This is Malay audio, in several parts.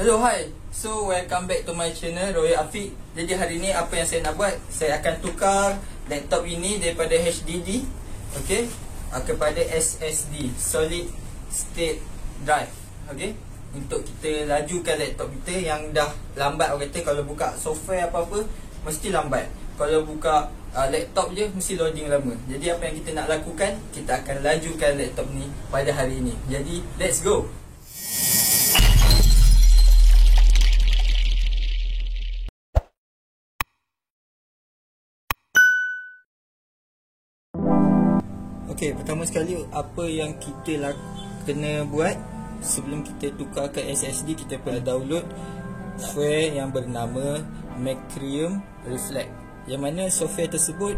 Hello, hi. So, welcome back to my channel, Roy Afiq. Jadi hari ni apa yang saya nak buat, saya akan tukar laptop ini daripada HDD, okay, kepada SSD, Solid State Drive, okay, untuk kita lajukan laptop kita yang dah lambat. Orang kata kalau buka software apa-apa mesti lambat. Kalau buka laptop je mesti loading lama. Jadi apa yang kita nak lakukan, kita akan lajukan laptop ni pada hari ini. Jadi let's go. Okey, pertama sekali apa yang kita kena buat sebelum kita tukar ke SSD, kita perlu download software yang bernama Macrium Reflect, yang mana software tersebut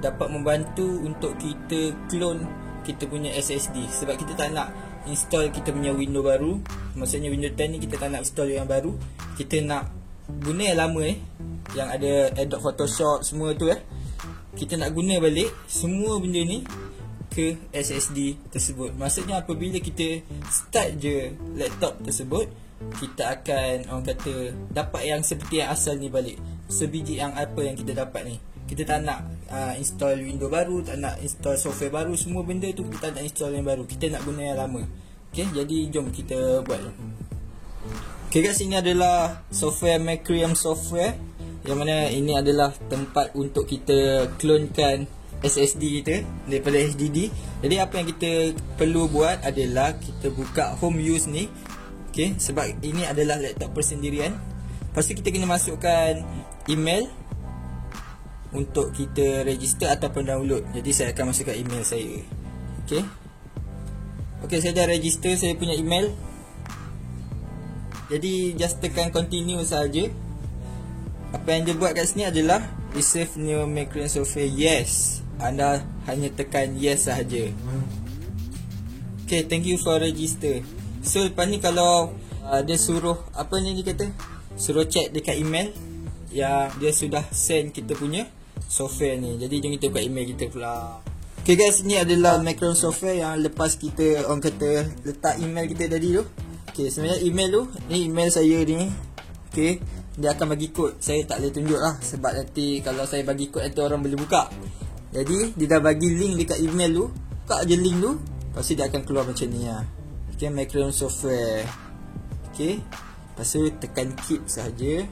dapat membantu untuk kita clone kita punya SSD. Sebab kita tak nak install kita punya Windows baru, maksudnya Windows 10 ni kita tak nak install yang baru, kita nak guna yang lama yang ada Adobe Photoshop semua tu kita nak guna balik semua benda ni ke SSD tersebut. Maksudnya apabila kita start je laptop tersebut, kita akan, orang kata, dapat yang seperti yang asal ni balik, sebiji yang apa yang kita dapat ni. Kita tak nak install Windows baru, tak nak install software baru, semua benda tu kita tak nak install yang baru, kita nak guna yang lama. Okay, jadi jom kita buat. Okay guys, ini adalah software Macrium software, yang mana ini adalah tempat untuk kita clonekan SSD kita daripada HDD. Jadi apa yang kita perlu buat adalah kita buka home use ni, okay, sebab ini adalah laptop persendirian. Lepas tu kita kena masukkan email untuk kita register ataupun download. Jadi saya akan masukkan email saya. Okay, okay, saya dah register saya punya email. Jadi just tekan continue saja. Apa yang dia buat kat sini adalah receive new Macrium software, yes. Anda hanya tekan yes sahaja. Okay, thank you for register. So lepas ni kalau dia suruh, apa ni dia kata, suruh check dekat email yang dia sudah send kita punya software ni. Jadi jom kita buka email kita pula. Okay guys, ni adalah Macrium software yang lepas kita, orang kata, letak email kita tadi tu. Okay, sebenarnya email tu, ni email saya ni. Okay, dia akan bagi kod. Saya tak boleh tunjuk lah, sebab nanti kalau saya bagi kod nanti orang boleh buka. Jadi dia dah bagi link dekat email tu, buka je link tu, lepas tu dia akan keluar macam ni lah. Okay, Macrium software. Okay, lepas tu tekan keep sahaja,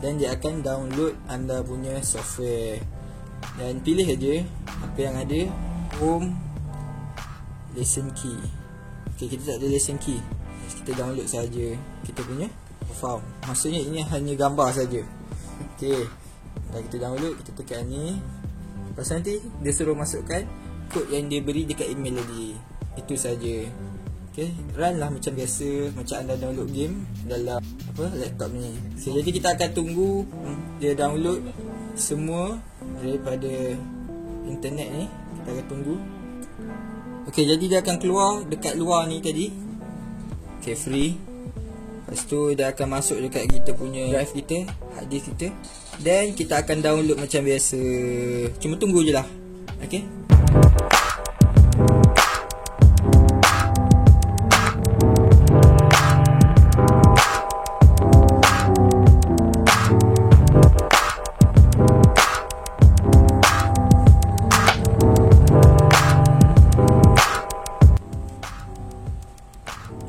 dan dia akan download anda punya software. Dan pilih aja apa yang ada, home, lesson key. Okay, kita tak ada lesson key, kita download saja kita punya file. Maksudnya ini hanya gambar saja. Okay, dah kita download, kita tekan ni. Lepas nanti dia suruh masukkan kod yang dia beri dekat email tadi. Itu saja. Okay, run lah macam biasa, macam anda download game dalam laptop ni. So, jadi kita akan tunggu dia download semua daripada internet ni. Kita akan tunggu. Okay, jadi dia akan keluar dekat luar ni tadi. Okay, free. Lepas tu dia akan masuk dekat kita punya drive kita, hard disk kita, dan kita akan download macam biasa. Cuma tunggu je lah. Okay,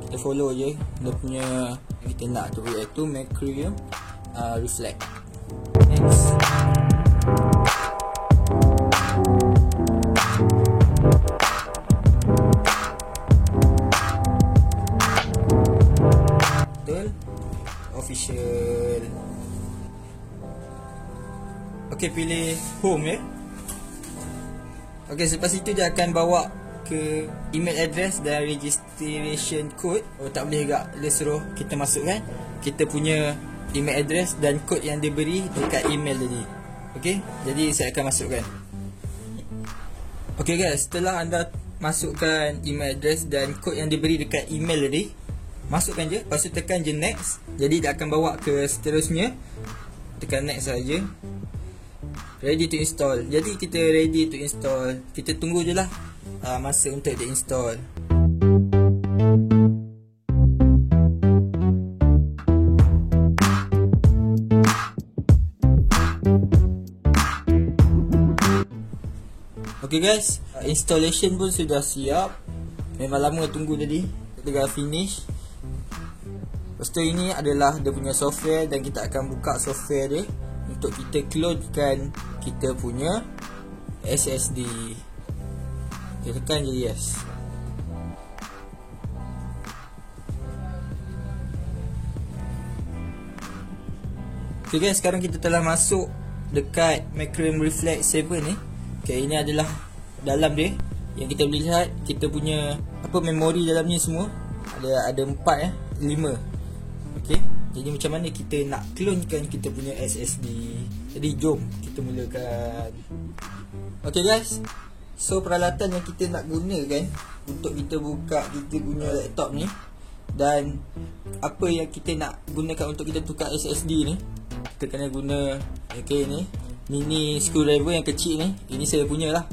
kita follow je dia punya kita nak tu, iaitu Macrium Reflect. Next. Betul. Official. Okay, pilih home ya. Okay, selepas itu dia akan bawa ke email address dan registration code. Oh, tak boleh juga, dia suruh kita masukkan kita punya email address dan kod yang dia beri dekat email tadi. Okay, jadi saya akan masukkan. Okay guys, setelah anda masukkan email address dan kod yang dia beri dekat email tadi, masukkan je, lepas tu tekan je next. Jadi dia akan bawa ke seterusnya. Tekan next saja. Ready to install. Jadi kita ready to install. Kita tunggu je lah masa untuk di install. Okay guys, installation pun sudah siap. Memang lama tunggu tadi. Kita dah finish. Lepas tu ini adalah dia punya software, dan kita akan buka software dia untuk kita clonekan kita punya SSD. Kita tekan je yes. Okay guys, sekarang kita telah masuk dekat Macrium Reflex 7 ni. Okay, ini adalah dalam dia. Yang kita boleh lihat, kita punya memori dalam ni semua. Ada 4 5. Okay, jadi macam mana kita nak clonekan kita punya SSD. Jadi jom kita mulakan. Okay guys, so peralatan yang kita nak gunakan untuk kita buka kita punya laptop ni, dan apa yang kita nak gunakan untuk kita tukar SSD ni, kita kena guna ni mini screwdriver yang kecil ni. Ini saya punya lah.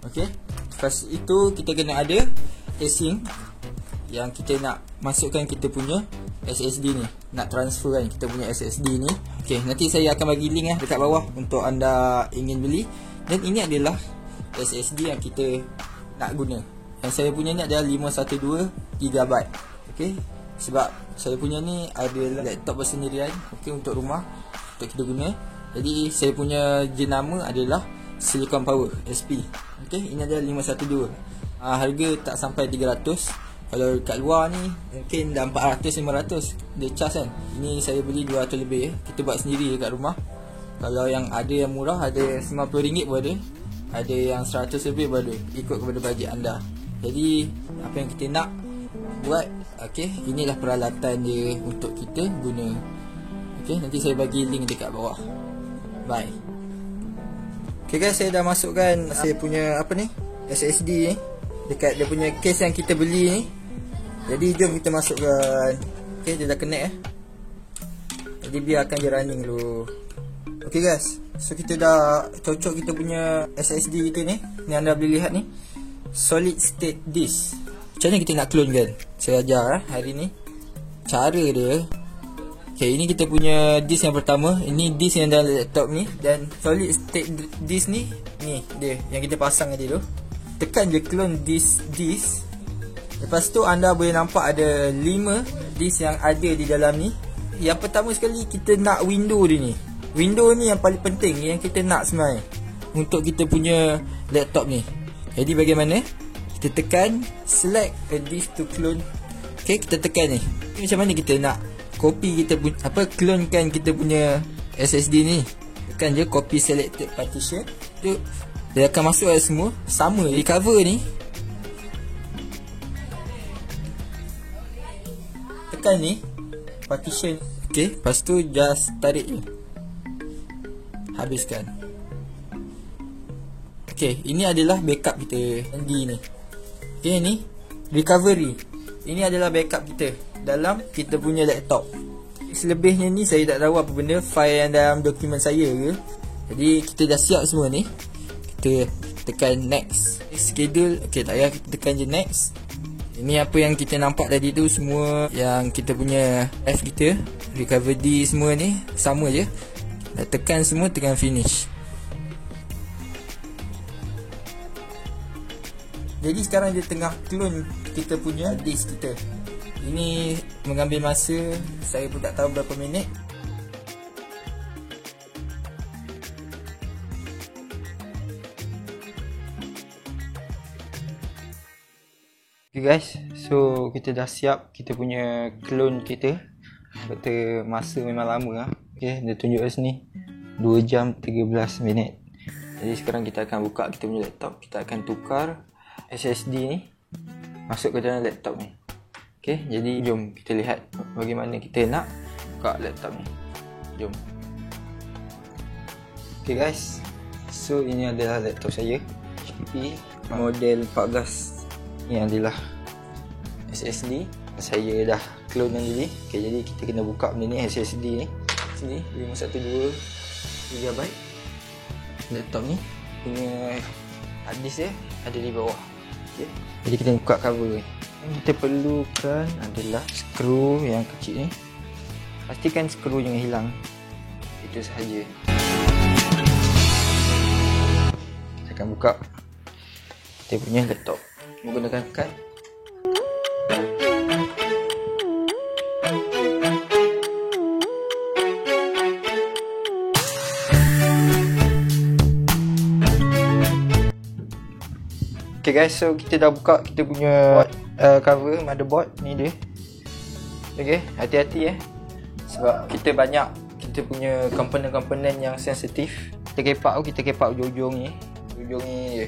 Okay, lepas itu kita kena ada casing yang kita nak masukkan kita punya SSD ni, nak transfer kan kita punya SSD ni. Okay, nanti saya akan bagi link dekat bawah untuk anda ingin beli. Dan ini adalah SSD yang kita nak guna. Yang saya punya ni adalah 512GB. Okay, sebab saya punya ni adalah laptop bersendirian, okay, untuk rumah, untuk kita guna. Jadi saya punya jenama adalah Silicon Power SP. Okay, ini adalah 512. Harga tak sampai 300. Kalau kat luar ni mungkin dah 400-500 dia charge kan. Ini saya beli 200 lebih kita buat sendiri dekat rumah. Kalau yang ada yang murah, ada RM50 pun ada. Ada yang 100 lebih pun ada, ikut kepada bajet anda. Jadi apa yang kita nak buat, okay, inilah peralatan dia untuk kita guna. Okay, nanti saya bagi link dekat bawah. Bye. Okay guys, saya dah masukkan saya punya SSD ni dekat dia punya case yang kita beli ni. Jadi jom kita masukkan. Okay, dia dah connect Jadi biarkan dia running dulu. Okay guys, so kita dah cocok kita punya SSD kita ni. Ni anda boleh lihat ni, solid state disk. Macam mana kita nak clone kan? Saya ajar hari ni cara dia. Okay, ini kita punya disk yang pertama. Ini disk yang dalam laptop ni. Dan solid state disk ni, ni dia yang kita pasang tadi tu. Tekan je clone disk. Lepas tu anda boleh nampak ada 5 disk yang ada di dalam ni. Yang pertama sekali kita nak window dia ni. Window ni yang paling penting, yang kita nak sebenarnya untuk kita punya laptop ni. Jadi bagaimana? Kita tekan select a disk to clone. Okay, kita tekan ni. Macam mana kita nak copy kita punya clonekan kita punya SSD ni. Tekan je copy selected partition. Dia akan masuk semua sama. Recover ni tekan ni partition. Okay, lepas tu just tarik je, habiskan. Okay, ini adalah backup kita ND ni. Okay, ni recovery. Ini adalah backup kita dalam kita punya laptop. Selebihnya ni saya tak tahu apa benda, file yang dalam dokumen saya ke. Jadi kita dah siap semua ni. Kita tekan next. Schedule. Okay, tak payah, kita tekan je next. Ini apa yang kita nampak tadi tu, semua yang kita punya F kita, recover D semua ni sama je. Dah tekan semua, tekan finish. Jadi sekarang dia tengah clone kita punya disk kita. Ini mengambil masa, saya pun tak tahu berapa minit. Okay guys, so kita dah siap kita punya clone kita. Kata masa memang lama lah. Okay, dia tunjuk kat sini 2 jam 13 minit. Jadi sekarang kita akan buka kita punya laptop. Kita akan tukar SSD ni masuk ke dalam laptop ni. Okay, jadi jom kita lihat bagaimana kita nak buka laptop ni. Jom. Okay guys, so ini adalah laptop saya, HP model 14. Ini adalah SSD saya dah clone tadi. Okay, jadi kita kena buka benda ni, SSD ni. Sini 512GB. Laptop ni punya hard disk dia ada di bawah. Okay, jadi kita buka cover ni. Yang kita perlukan adalah skru yang kecil ni. Pastikan skru jangan hilang. Itu sahaja. Saya akan buka. kita punya laptop menggunakan kad. Okay guys, so kita dah buka kita punya cover motherboard ni dia. Okay, hati-hati sebab kita punya komponen-komponen yang sensitif. Kita kepak ujung-ujung ni je.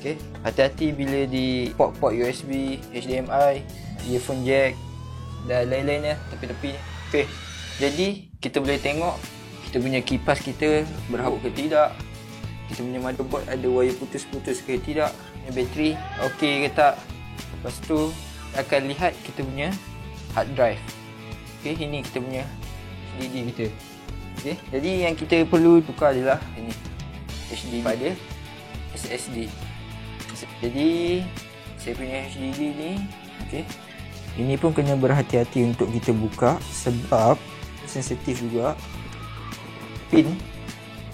Okay, hati-hati bila di port USB, HDMI, earphone jack dan lain-lain tepi-tepi. Okay, jadi kita boleh tengok kita punya kipas kita berhabuk ke tidak, kita punya motherboard ada wire putus-putus ke tidak, bateri okey ke tak. Lepas tu akan lihat kita punya hard drive. Okey, ini kita punya HDD kita. Okey, jadi yang kita perlu tukar adalah ini HDD pada SSD. Jadi saya punya HDD ni, okey, ini pun kena berhati-hati untuk kita buka sebab sensitif juga. Pin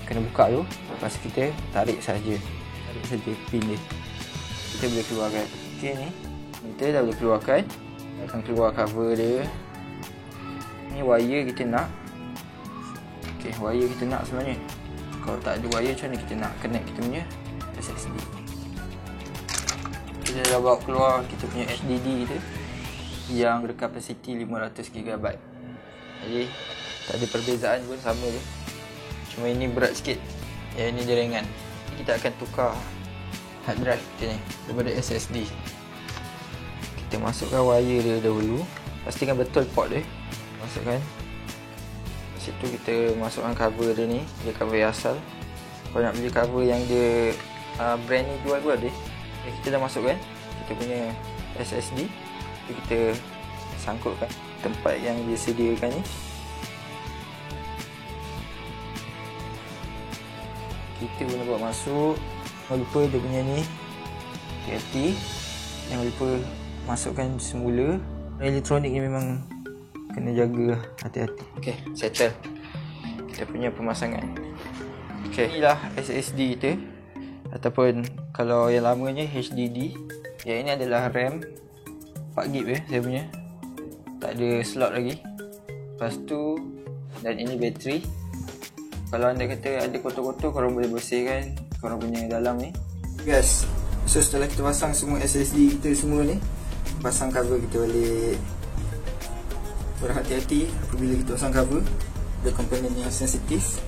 kena buka tu, lepas kita tarik saja pin dia. Kita boleh keluarkan. Okey, ni kita dah boleh keluarkan. Akan keluar cover dia. Ni wire kita nak. Okey, wire kita nak sebenarnya. Kalau tak ada wire, macam mana kita nak connect kita punya SSD? Kita dah bawa keluar kita punya HDD kita yang berkapasiti 500GB. Jadi tak ada perbezaan pun, sama je. Cuma ini berat sikit, yang ini dia ringan. Kita akan tukar hard drive kita ni daripada SSD. Kita masukkan wire dia dahulu, pastikan betul port dia. Masukkan. Lepas itu kita masukkan cover dia ni, dia cover yang asal. Kalau nak beli cover yang dia brand ni jual pun ada. Kita dah masukkan kita punya SSD. Kita sangkutkan tempat yang dia sediakan ni. Kita boleh buat masuk. Jangan lupa dia punya ni, hati-hati, jangan lupa masukkan semula. Elektronik ni memang kena jaga, hati-hati. Ok, settle kita punya pemasangan. Ok, inilah SSD kita, ataupun kalau yang lamanya HDD. Yang ini adalah RAM 4GB saya punya, tak ada slot lagi. Lepas tu, dan ini bateri. Kalau anda kata ada kotor-kotor, korang boleh bersihkan korang punya dalam ni. Guys, so setelah kita pasang semua SSD kita semua ni, pasang cover kita balik. Berhati-hati apabila kita pasang cover, ada komponen yang sensitif.